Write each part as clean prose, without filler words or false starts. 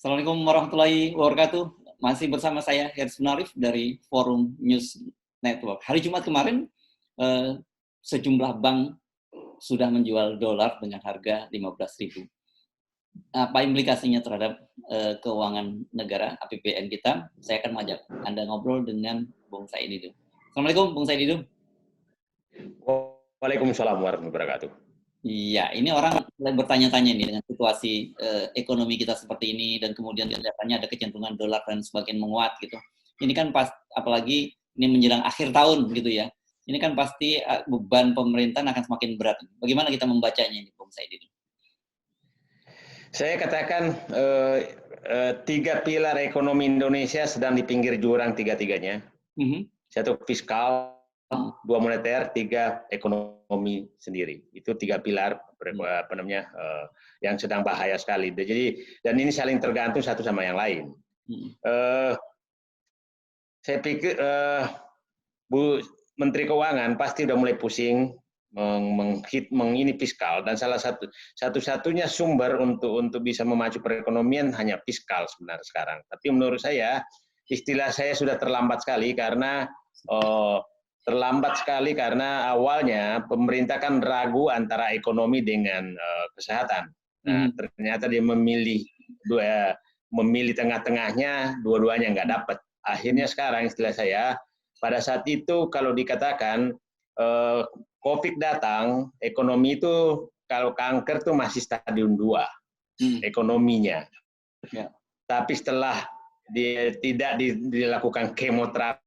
Assalamualaikum warahmatullahi wabarakatuh. Masih bersama saya Hersy Munarif dari Forum News Network. Hari Jumat kemarin, sejumlah bank sudah menjual dolar dengan harga 15.000. Apa implikasinya terhadap keuangan negara APBN kita? Saya akan mengajak Anda ngobrol dengan Bung Said Didu. Assalamualaikum, Bung Said Didu. Waalaikumsalam warahmatullahi wabarakatuh. Iya, ini orang bertanya-tanya nih dengan situasi ekonomi kita seperti ini dan kemudian kelihatannya ada kecenderungan dolar dan semakin menguat gitu. Ini kan apalagi ini menjelang akhir tahun gitu ya. Ini kan pasti beban pemerintah akan semakin berat. Bagaimana kita membacanya ini, Bung Said ini? Saya katakan tiga pilar ekonomi Indonesia sedang di pinggir jurang tiga-tiganya. Satu fiskal, dua moneter, tiga ekonomi sendiri. Itu tiga pilar yang sedang bahaya sekali. Jadi dan ini saling tergantung satu sama yang lain. Saya pikir Bu Menteri Keuangan pasti udah mulai pusing ini fiskal, dan salah satu-satunya sumber untuk bisa memacu perekonomian hanya fiskal sebenarnya sekarang. Tapi menurut saya istilah saya sudah terlambat sekali karena awalnya pemerintah kan ragu antara ekonomi dengan kesehatan. Nah, ternyata dia memilih tengah-tengahnya, dua-duanya nggak dapat. Akhirnya sekarang istilah saya, pada saat itu kalau dikatakan COVID datang, ekonomi itu kalau kanker tuh masih stadium 2 ekonominya. Ya. Tapi setelah tidak dilakukan kemoterapi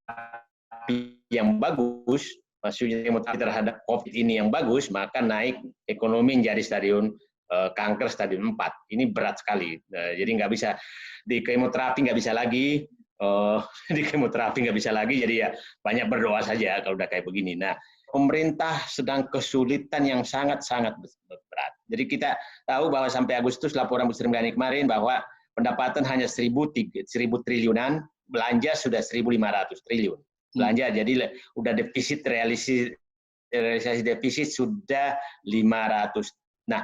yang bagus, maksudnya kemoterapi terhadap COVID ini yang bagus, maka naik ekonomi menjadi stadium kanker stadium 4. Ini berat sekali. Jadi nggak bisa di kemoterapi nggak bisa lagi. Jadi ya banyak berdoa saja kalau udah kayak begini. Nah, pemerintah sedang kesulitan yang sangat-sangat berat. Jadi kita tahu bahwa sampai Agustus laporan Bu Sri Mulyani kemarin bahwa pendapatan hanya 1.000 triliunan, belanja sudah 1.500 triliun. Belanja jadi udah realisasi defisit sudah 500. Nah,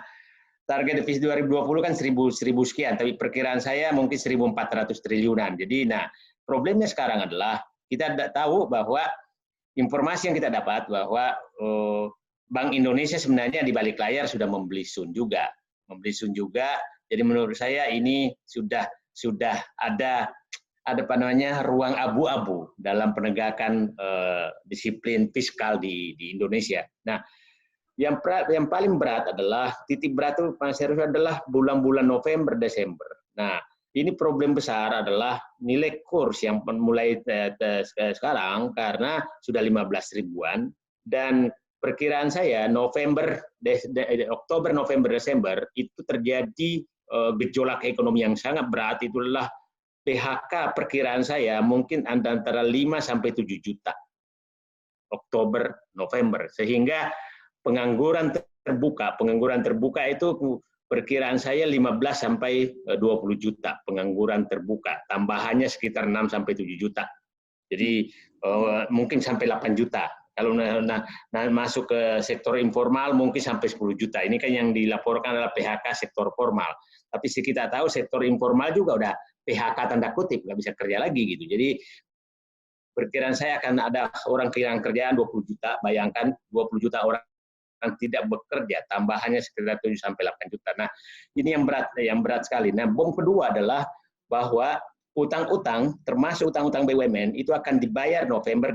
target defisit 2020 kan 1.000 sekian, tapi perkiraan saya mungkin 1.400 triliunan. Jadi, nah, problemnya sekarang adalah kita tahu bahwa informasi yang kita dapat bahwa Bank Indonesia sebenarnya di balik layar sudah membeli Sun juga. Jadi menurut saya ini sudah ada ruang abu-abu dalam penegakan disiplin fiskal di Indonesia. Nah, yang paling berat adalah titik berat itu adalah bulan-bulan November, Desember. Nah, ini problem besar adalah nilai kurs yang mulai sekarang karena sudah 15 ribuan, dan perkiraan saya Oktober, November, Desember itu terjadi gejolak ekonomi yang sangat berat. Itulah PHK perkiraan saya mungkin antara 5 sampai 7 juta Oktober, November, sehingga pengangguran terbuka itu perkiraan saya 15 sampai 20 juta pengangguran terbuka, tambahannya sekitar 6 sampai 7 juta. Jadi mungkin sampai 8 juta. Kalau masuk ke sektor informal mungkin sampai 10 juta. Ini kan yang dilaporkan adalah PHK sektor formal. Tapi kita tahu sektor informal juga udah PHK tanda kutip, nggak bisa kerja lagi gitu. Jadi perkiraan saya akan ada orang kehilangan kerjaan 20 juta. Bayangkan 20 juta orang yang tidak bekerja, tambahannya sekitar 7 sampai 8 juta. Nah, ini yang berat sekali. Nah, bom kedua adalah bahwa utang-utang, termasuk utang-utang BUMN, itu akan dibayar Oktober,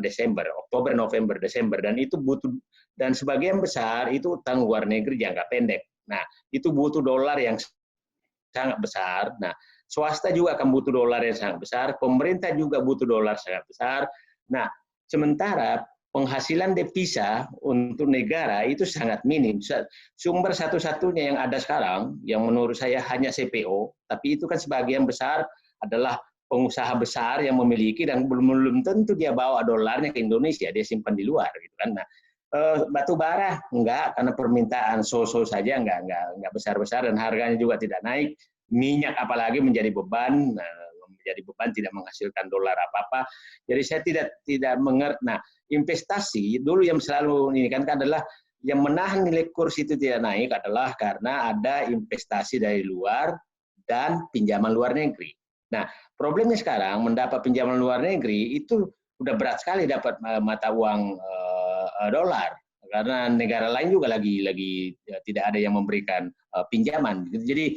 November, Desember, dan itu butuh, dan sebagian besar itu utang luar negeri jangka pendek. Nah, itu butuh dolar yang sangat besar. Nah, swasta juga akan butuh dolar yang sangat besar, pemerintah juga butuh dolar sangat besar. Nah, sementara penghasilan devisa untuk negara itu sangat minim. Sumber satu-satunya yang ada sekarang, yang menurut saya hanya CPO, tapi itu kan sebagian besar adalah pengusaha besar yang memiliki, dan belum tentu dia bawa dolarnya ke Indonesia, dia simpan di luar gitu kan. Nah, batu bara enggak, karena permintaan so-so saja, enggak besar-besar, dan harganya juga tidak naik. Minyak apalagi menjadi beban, tidak menghasilkan dolar apa-apa. Jadi saya tidak mengerti. Nah, investasi dulu yang selalu ini kan adalah yang menahan nilai kurs itu tidak naik adalah karena ada investasi dari luar dan pinjaman luar negeri. Nah, problemnya sekarang mendapat pinjaman luar negeri itu udah berat sekali dapat mata uang dolar, karena negara lain juga lagi tidak ada yang memberikan pinjaman. Jadi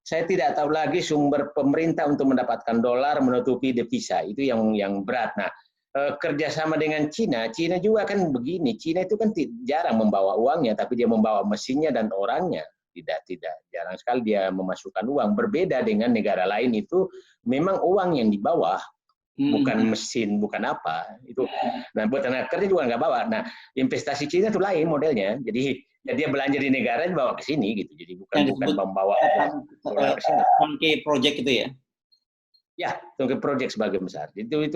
saya tidak tahu lagi sumber pemerintah untuk mendapatkan dolar menutupi devisa, itu yang berat. Nah, kerjasama dengan Cina juga kan begini. Cina itu kan jarang membawa uangnya, tapi dia membawa mesinnya dan orangnya. Tidak jarang sekali dia memasukkan uang. Berbeda dengan negara lain, itu memang uang yang dibawa, bukan mesin, bukan apa itu. Nah, buat tenaga kerja juga nggak bawa. Nah, investasi Cina itu lain modelnya. Jadi ya dia belanja di negara dibawa ke sini gitu. Jadi bukan membawa dolar ke sini. Turnkey project itu ya? Ya, turnkey project sebagian besar. Itu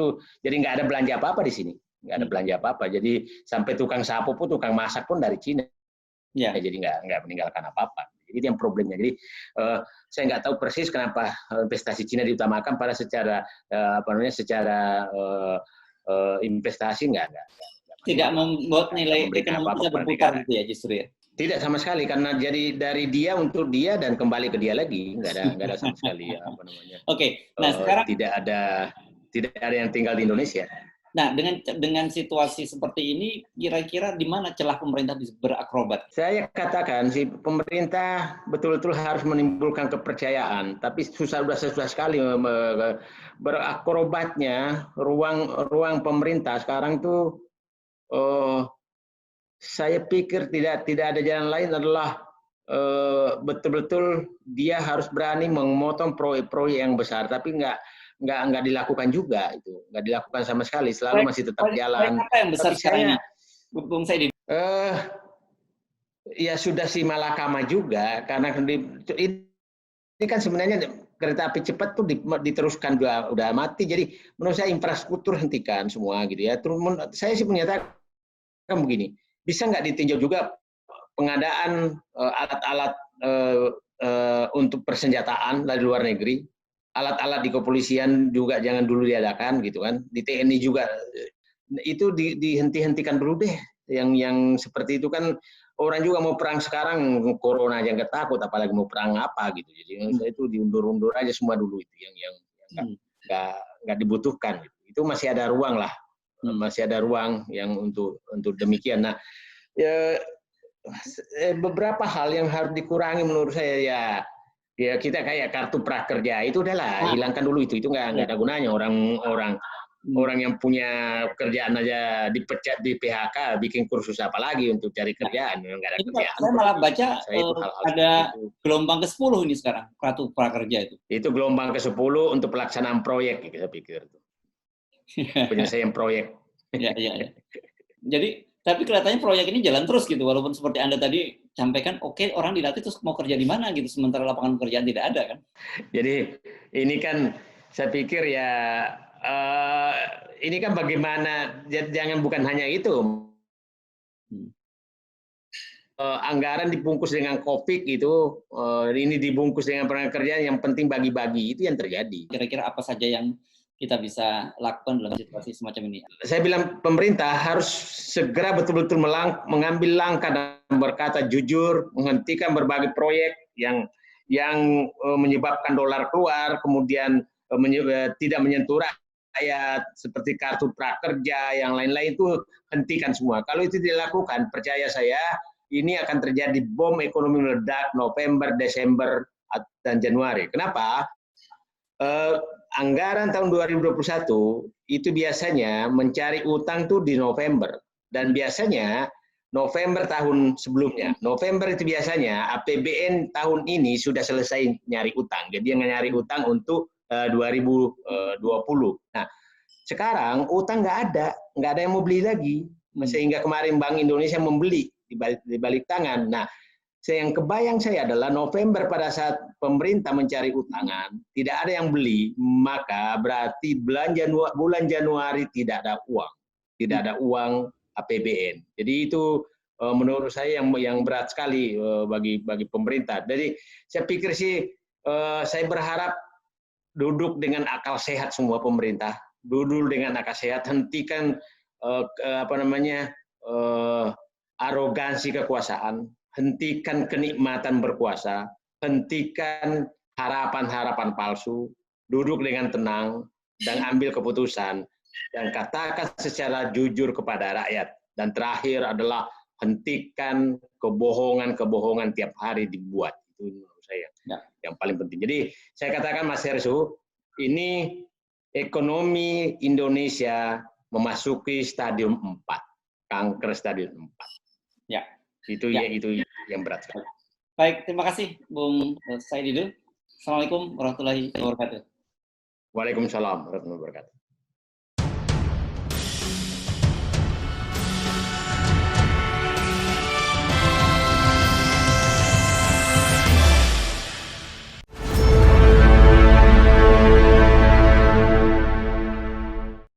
jadi nggak ada belanja apa-apa di sini. Nggak ada belanja apa-apa. Jadi sampai tukang sapu pun, tukang masak pun dari Cina. Ya, jadi nggak meninggalkan apa-apa. Jadi yang problemnya. Jadi saya nggak tahu persis kenapa investasi Cina diutamakan, pada secara secara investasi nggak tidak membuat nilai ekonomi kita berputar gitu ya, justru ya. Tidak sama sekali, karena jadi dari dia untuk dia dan kembali ke dia lagi, nggak ada sama sekali Oke, nah sekarang tidak ada yang tinggal di Indonesia. Nah, dengan situasi seperti ini, kira-kira di mana celah pemerintah bisa berakrobat? Saya katakan sih, pemerintah betul-betul harus menimbulkan kepercayaan, tapi susah sekali berakrobatnya. Ruang pemerintah sekarang tuh, saya pikir tidak ada jalan lain adalah betul-betul dia harus berani memotong proyek-proyek yang besar, tapi nggak dilakukan juga, itu nggak dilakukan sama sekali, selalu masih tetap jalan. Apa yang besar sekarang, Bung Saidi? Ya sudah si Malakama juga, karena ini kan sebenarnya kereta api cepat tuh diteruskan juga udah mati. Jadi menurut saya infrastruktur hentikan semua gitu ya. Terus saya sih menyatakan begini, bisa nggak ditinjau juga pengadaan alat-alat untuk persenjataan dari luar negeri. Alat-alat di kepolisian juga jangan dulu diadakan gitu kan. Di TNI juga itu dihentikan dulu deh. Yang seperti itu kan, orang juga mau perang sekarang, corona aja nggak takut, apalagi mau perang apa gitu. Jadi itu diundur-undur aja semua dulu, itu yang nggak dibutuhkan. Gitu. Itu masih ada ruang lah, masih ada ruang yang untuk demikian. Nah, beberapa hal yang harus dikurangi menurut saya ya kita kayak kartu prakerja itu udahlah, hilangkan dulu itu nggak ada gunanya. Orang yang punya kerjaan aja dipecat, di PHK, bikin kursus apa lagi untuk cari kerjaan, nggak ada kerjaan. Saya malah baca ada gelombang ke-10 ini sekarang, kartu prakerja itu. Itu gelombang ke-10 untuk pelaksanaan proyek, saya pikir. Penyelesaian proyek. Ya. Jadi, tapi kelihatannya proyek ini jalan terus gitu, walaupun seperti Anda tadi sampaikan, oke, orang dilatih terus mau kerja di mana gitu, sementara lapangan pekerjaan tidak ada kan. Jadi ini kan saya pikir ya, ini kan bagaimana, jangan bukan hanya itu. Anggaran dibungkus dengan COVID gitu, ini dibungkus dengan pekerjaan, yang penting bagi-bagi, itu yang terjadi. Kira-kira apa saja yang kita bisa lakukan dalam situasi semacam ini? Saya bilang pemerintah harus segera betul-betul mengambil langkah dan berkata jujur, menghentikan berbagai proyek yang menyebabkan dolar keluar, kemudian tidak menyentuh rakyat, seperti kartu prakerja, yang lain-lain itu hentikan semua. Kalau itu dilakukan, percaya saya, ini akan terjadi bom ekonomi meledak November, Desember, dan Januari. Kenapa? Anggaran tahun 2021 itu biasanya mencari utang tuh di November, dan biasanya November tahun sebelumnya. November itu biasanya APBN tahun ini sudah selesai nyari utang. Jadi yang nyari utang untuk 2020. Nah, sekarang utang nggak ada yang mau beli lagi, sehingga kemarin Bank Indonesia membeli di balik tangan. Nah, yang kebayang saya adalah November pada saat pemerintah mencari utangan, tidak ada yang beli, maka berarti bulan Januari tidak ada uang APBN. Jadi itu menurut saya yang berat sekali bagi pemerintah. Jadi saya pikir sih, saya berharap duduk dengan akal sehat semua pemerintah, duduk dengan akal sehat, hentikan arogansi kekuasaan, hentikan kenikmatan berkuasa, hentikan harapan-harapan palsu, duduk dengan tenang, dan ambil keputusan, dan katakan secara jujur kepada rakyat. Dan terakhir adalah hentikan kebohongan-kebohongan tiap hari dibuat. Itu menurut saya yang paling penting. Jadi saya katakan Mas Hersu, ini ekonomi Indonesia memasuki stadium 4, kanker stadium 4. Ya. Itu yang berat. Baik, terima kasih Bung Said Didu. Assalamualaikum warahmatullahi wabarakatuh. Waalaikumsalam warahmatullahi wabarakatuh.